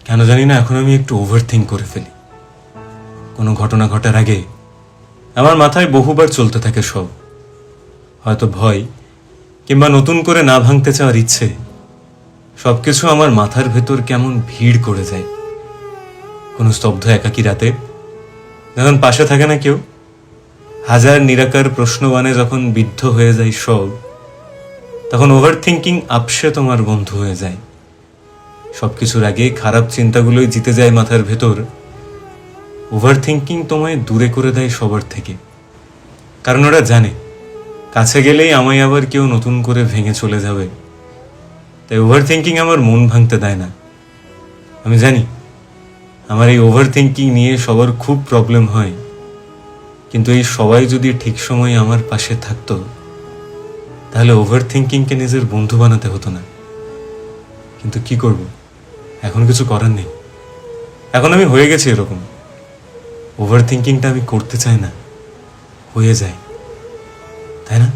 কেন জানি না এখন আমি একটু ওভার থিঙ্ক করে ফেলি। কোনো ঘটনা ঘটার আগে আমার মাথায় বহুবার চলতে থাকে সব, হয়তো ভয় কিংবা নতুন করে না ভাঙতে চাওয়ার ইচ্ছে। সবকিছু আমার মাথার ভেতর কেমন ভিড় করে যায়। কোনো স্তব্ধ একাকী রাতে যখন পাশে থাকে না কেউ, হাজার নিরাকার প্রশ্নবাণে যখন বিদ্ধ হয়ে যায় সব, তখন ওভার থিঙ্কিং আপসে তোমার বন্ধু হয়ে যায়। সবকিছুর আগে খারাপ চিন্তাগুলোই জিতে যায় মাথার ভেতর। ওভার থিঙ্কিং তোমায় দূরে করে দেয় সবার থেকে, কারণ ওরা জানে কাছে গেলেই আমায় আবার কেউ নতুন করে ভেঙে চলে যাবে। তাই ওভার থিঙ্কিং আমার মন ভাঙতে দেয় না। আমি জানি আমার এই ওভার থিঙ্কিং নিয়ে সবার খুব প্রবলেম হয়, কিন্তু এই সবাই যদি ঠিক সময়ে আমার পাশে থাকতো, তাহলে ওভার থিঙ্কিংকে নিজের বন্ধু বানাতে হতো না। কিন্তু কি করব, এখন কিছু করার নেই। এখন আমি হয়ে গেছি এরকম। ওভার থিঙ্কিংটা আমি করতে চাই না, হয়ে যায়, তাই না?